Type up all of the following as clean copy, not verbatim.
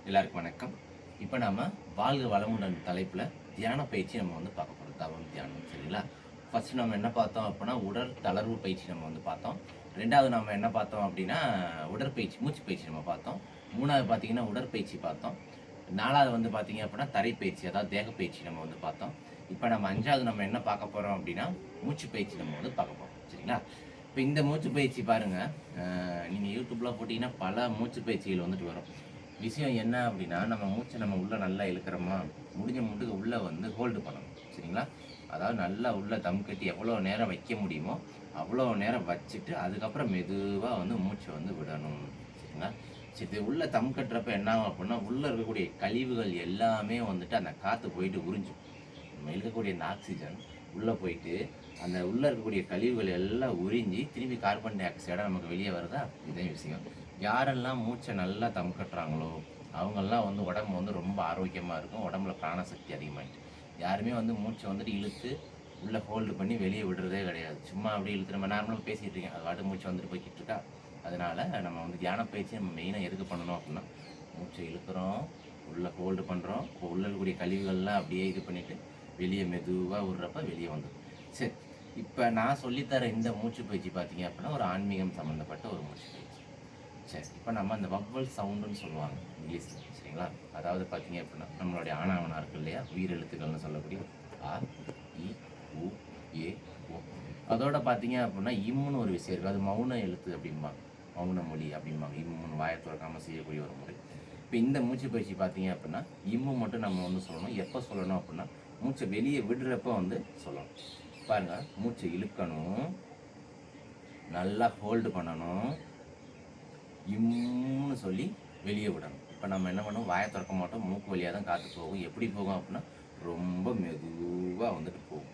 எல்லாருக்கும் வணக்கம். இப்போ நாம வாழ்க வளமுடன் தலைப்புல தியான பயிற்சி நம்ம பார்க்க போறோம். தவம் தியானம் சரிங்களா? ஃபர்ஸ்ட் நம்ம என்ன பார்த்தோம் அப்படின்னா, உடல் தளர்வு பயிற்சி நம்ம பார்த்தோம். 2வது நாம என்ன பார்த்தோம் அப்படின்னா, உடற்பயிற்சி, மூச்சு பயிற்சி நம்ம பார்த்தோம். 3வது பார்த்தீங்கன்னா, உடற்பயிற்சி பார்த்தோம். 4வது பார்த்தீங்க அப்படின்னா, தரைப்பயிற்சி அதாவது தேகப்பயிற்சி நம்ம பார்த்தோம். இப்போ நம்ம 5வது நம்ம என்ன பார்க்க போறோம் அப்படின்னா, மூச்சு பயிற்சி நம்ம பார்க்க போறோம். சரிங்களா? இப்போ இந்த மூச்சு பயிற்சி பாருங்க, நீங்க YouTubeல போட்டீங்கன்னா பல மூச்சு பயிற்சிகள் வரும். விஷயம் என்ன அப்படின்னா, நம்ம மூச்சை நம்ம உள்ள நல்லா இழுக்கிறோமா, முடிஞ்ச முட்டுக்கு உள்ள ஹோல்டு பண்ணணும். சரிங்களா? அதாவது நல்லா உள்ள தம் கட்டி எவ்வளோ நேரம் வைக்க முடியுமோ அவ்வளோ நேரம் வச்சுட்டு அதுக்கப்புறம் மெதுவாக மூச்சை விடணும். சரிங்களா? சரி, உள்ள தம் கட்டுறப்ப என்ன ஆகும் அப்படின்னா, உள்ள இருக்கக்கூடிய கழிவுகள் எல்லாமே அந்த காற்று போயிட்டு உறிஞ்சும். நம்ம இழுக்கக்கூடிய இந்த ஆக்சிஜன் உள்ளே போயிட்டு அந்த உள்ளே இருக்கக்கூடிய கழிவுகள் எல்லாம் உறிஞ்சி திரும்பி கார்பன் டை ஆக்சைடாக நமக்கு வெளியே வருதா, இதுதான் விஷயம். யாரெல்லாம் மூச்சை நல்லா தம் கட்டுறாங்களோ அவங்கெல்லாம் உடம்பு ரொம்ப ஆரோக்கியமாக இருக்கும். உடம்புல பிராணசக்தி அதிகமாகிட்டு யாருமே மூச்சை இழுத்து உள்ளே ஹோல்டு பண்ணி வெளியே விடுறதே கிடையாது. சும்மா அப்படியே இழுத்து நம்ம நார்மலாக பேசிகிட்டு இருக்கேன், அது வாட்டு மூச்சை போய்கிட்டு இருக்கா. அதனால் நம்ம தியான பயிற்சி நம்ம மெயினாக எதுக்கு பண்ணணும் அப்படின்னா, மூச்சை இழுக்கிறோம், உள்ளே ஹோல்டு பண்ணுறோம், உள்ளே இருக்கக்கூடிய கழிவுகள்லாம் அப்படியே இது பண்ணிவிட்டு வெளியே மெதுவாக விடுறப்ப வெளியே வந்துடும். சரி, இப்போ நான் சொல்லித்தர இந்த மூச்சு பயிற்சி பார்த்தீங்க அப்படின்னா ஒரு ஆன்மீகம் சம்மந்தப்பட்ட ஒரு மூச்சு பயிற்சி. சரி, இப்போ நம்ம அந்த வவ்வல் சவுண்டுன்னு சொல்லுவாங்க இங்கிலீஷில். சரிங்களா? அதாவது பார்த்தீங்க அப்படின்னா நம்மளுடைய ஆனாவனா இருக்கு இல்லையா, உயிர் எழுத்துக்கள்னு சொல்லக்கூடிய ஆ, இ, உ, ஏ, ஓ. அதோட பார்த்தீங்க அப்படின்னா இம்முன்னு ஒரு விஷயம் இருக்குது. அது மௌன எழுத்து அப்படிம்பாங்க, மௌன மொழி அப்படிம்பாங்க. இம்முன்னு வாயை திறக்காமல் செய்யக்கூடிய ஒரு முறை. இப்போ இந்த மூச்சு பயிற்சி பார்த்தீங்க அப்படின்னா இம்மு மட்டும் நம்ம சொல்லணும். எப்போ சொல்லணும் அப்படின்னா, மூச்சை வெளியே விடுறப்ப சொல்லணும். பாருங்கள், மூச்சை இழுக்கணும், நல்லா ஹோல்டு பண்ணணும், இம்முன்னு சொல்லி வெளியே விடணும். இப்போ நம்ம என்ன பண்ணோம், வாயை திறக்க மாட்டோம், மூக்கு வழியாக தான் காற்று போகும். எப்படி போகும் அப்படின்னா ரொம்ப மெதுவாக போகும்.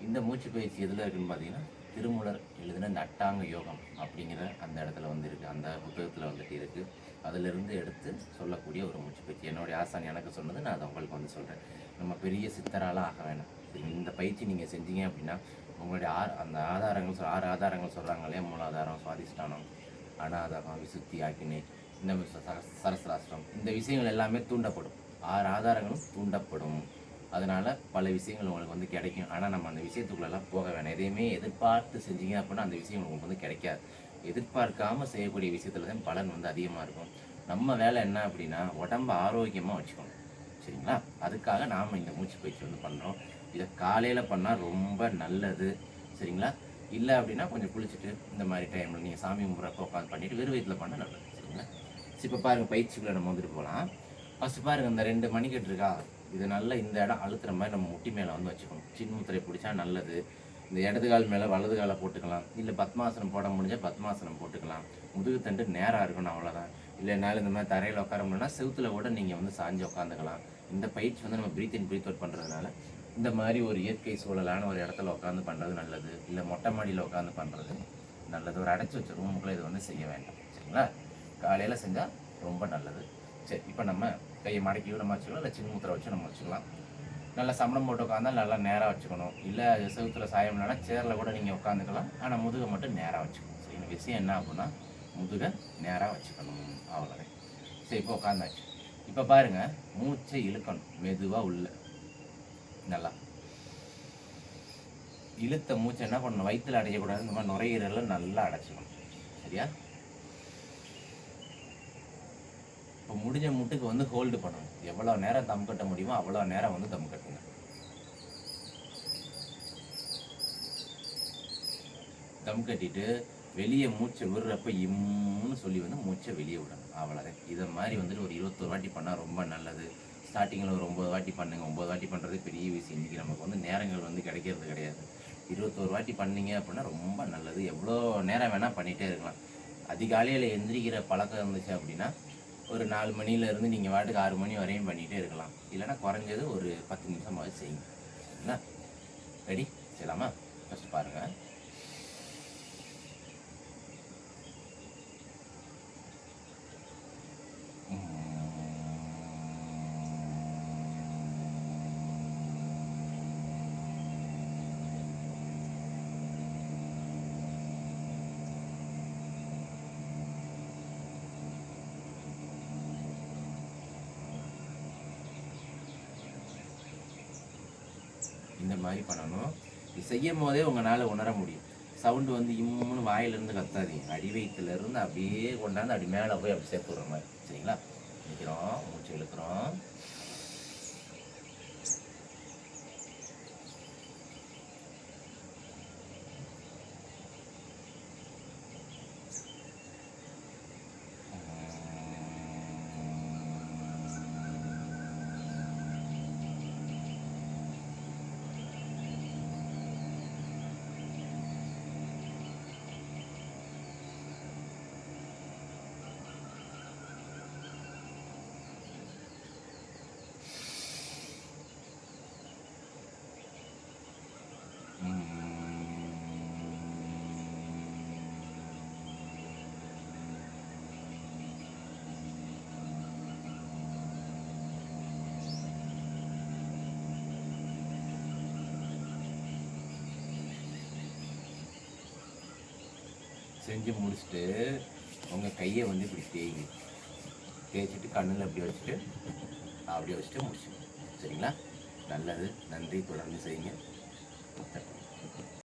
இந்த மூச்சு பயிற்சி எதில் இருக்குதுன்னு பார்த்தீங்கன்னா, திருமூலர் எழுதின இந்த அட்டாங்க யோகம் அப்படிங்கிற அந்த இடத்துல இருக்குது, அந்த புத்தகத்தில் இருக்குது. அதிலிருந்து எடுத்து சொல்லக்கூடிய ஒரு மூச்சு பயிற்சி. என்னுடைய ஆசான் எனக்கு சொன்னது, நான் அதை உங்களுக்கு சொல்கிறேன். நம்ம பெரிய சித்தரால் ஆக வேணாம். இந்த பயிற்சி நீங்கள் செஞ்சீங்க அப்படின்னா உங்களுடைய அந்த ஆதாரங்கள் 6 ஆதாரங்கள் சொல்கிறாங்க இல்லையா, மூலாதாரம், சுவாதிஷ்டானம், அனாதாரம், விசுத்தி, ஆக்கினை, இந்த சரஸ்ராஷ்டிரம், இந்த விஷயங்கள் எல்லாமே தூண்டப்படும். 6 ஆதாரங்களும் தூண்டப்படும். அதனால் பல விஷயங்கள் உங்களுக்கு கிடைக்கும். ஆனால் நம்ம அந்த விஷயத்துக்குள்ளெல்லாம் போக வேணாம். எதையுமே எதிர்பார்த்து செஞ்சீங்க அப்படின்னா அந்த விஷயம் உங்களுக்கு கிடைக்காது. எதிர்பார்க்காமல் செய்யக்கூடிய விஷயத்தில் தான் பலன் அதிகமாக இருக்கும். நம்ம வேலை என்ன அப்படின்னா, உடம்பை ஆரோக்கியமாக வச்சுக்கணும். சரிங்களா? அதுக்காக நாம் இந்த மூச்சு பயிற்சி பண்ணுறோம். இதை காலையில் பண்ணால் ரொம்ப நல்லது. சரிங்களா? இல்லை அப்படின்னா கொஞ்சம் குளிச்சுட்டு இந்த மாதிரி டைமில் நீங்கள் சாமி கும்பிட்றப்ப உட்காந்து பண்ணிவிட்டு வெறும் வயிற்றில் பண்ணால் நல்லது. சரிங்களா? இப்போ பாருங்கள், பயிற்சிகளை நம்ம போகலாம். ஃபஸ்ட்டு பாருங்கள், இந்த 2 மணிக்கட்டு இருக்கா, இது நல்லா இந்த இடம் அழுத்துற மாதிரி நம்ம முட்டி மேலே வச்சுக்கணும். சின்முத்திரை பிடிச்சா நல்லது. இந்த இடது கால் மேலே வலது காலை போட்டுக்கலாம். இல்லை பத்மாசனம் போட முடிஞ்சால் பத்மாசனம் போட்டுக்கலாம். முதுகு தண்டு நேராக இருக்கணும், அவ்வளோதான். இல்லைனாலும் இந்த மாதிரி தரையில் உட்கார முடியலன்னா செவுத்தில் கூட நீங்கள் சாஞ்சு உட்காந்துக்கலாம். இந்த பயிற்சி நம்ம ப்ரீத் இன் ப்ரீத் அவுட் பண்ணுறதுனால இந்த மாதிரி ஒரு இயற்கை சூழலான ஒரு இடத்துல உட்காந்து பண்ணுறது நல்லது. இல்லை மொட்டை மாடியில் உட்காந்து பண்ணுறது நல்லது. ஒரு அடைச்சி வச்ச ரூமுக்குள்ளே இது செய்ய வேண்டாம். சரிங்களா? காலையில் செஞ்சால் ரொம்ப நல்லது. சரி, இப்போ நம்ம கையை மடக்கி நம்ம வச்சுக்கலாம், இல்லை சின்முத்திரை வச்சு நம்ம வச்சுக்கலாம். நல்லா சமணம் போட்டு உட்காந்தா நல்லா நேராக வச்சுக்கணும். இல்லை செவுத்தில் சாயம்னா சேரில் கூட நீங்கள் உட்காந்துக்கலாம். ஆனால் முதுகை மட்டும் நேராக வச்சுக்கணும். சரி, இந்த விஷயம் என்ன அப்படின்னா முதுகை நேராக வச்சுக்கணும், அவ்வளோதான். சரி, இப்போ உட்காந்தாச்சு. இப்போ பாருங்கள், மூச்சை இழுக்கணும் மெதுவாக உள்ள. நல்லா இழுத்த மூச்சை என்ன பண்ணணும், வயிற்றில் அடையக்கூடாது. இந்த மாதிரி நுரையீரலில் நல்லா அடைச்சிக்கணும். சரியா? இப்போ முடிஞ்ச முட்டுக்கு ஹோல்டு பண்ணணும். எவ்வளோ நேரம் தம் கட்ட முடியுமோ அவ்வளோ நேரம் தம் கட்டுங்க. தம் கட்டிட்டு வெளியே மூச்சை விடுறப்ப இம்முன்னு சொல்லி மூச்சை வெளியே விடணும், அவ்வளோதான். இதை மாதிரி ஒரு 21 வாட்டி பண்ணால் ரொம்ப நல்லது. ஸ்டார்டிங்கில் ஒரு 9 வாட்டி பண்ணுங்கள். 9 வாட்டி பண்ணுறது பெரிய விஷயம். இன்றைக்கி நமக்கு நேரங்கள் கிடைக்கிறது கிடையாது. 21 வாட்டி பண்ணீங்க அப்படின்னா ரொம்ப நல்லது. எவ்வளோ நேரம் வேணால் பண்ணிகிட்டே இருக்கலாம். அதிகாலையில் எந்திரிக்கிற பழக்கம் இருந்துச்சு அப்படின்னா ஒரு 4 மணிலேருந்து நீங்கள் வாட்டுக்கு 6 மணி வரையும் பண்ணிகிட்டே இருக்கலாம். இல்லைனா குறைஞ்சது ஒரு 10 நிமிஷமாவது செய்யுங்க. சரிங்களா? ரெடி செய்யலாமா? ஃபஸ்ட்டு பாருங்கள். மாதிரி பண்ணணும். இது செய்யும் போதே உங்களால் உணர முடியும். சவுண்டு வந்து இம்முன்னு வாயிலிருந்து கத்தாதீங்க, அடி வயிற்றுலேருந்து அப்படியே கொண்டாந்து அப்படி மேலே போய் அப்படி சேர்த்து விட்ற மாதிரி. சரிங்களா? நிற்கிறோம், மூச்சு இழுக்கிறோம். செஞ்சு முடிச்சுட்டு உங்கள் கையை வந்து இப்படி தேய்ச்சிட்டு கண்ணில் அப்படியே வச்சுட்டு முடிச்சுக்கணும். சரிங்களா? நல்லது. நன்றி. தொடர்ந்து செய்யுங்க.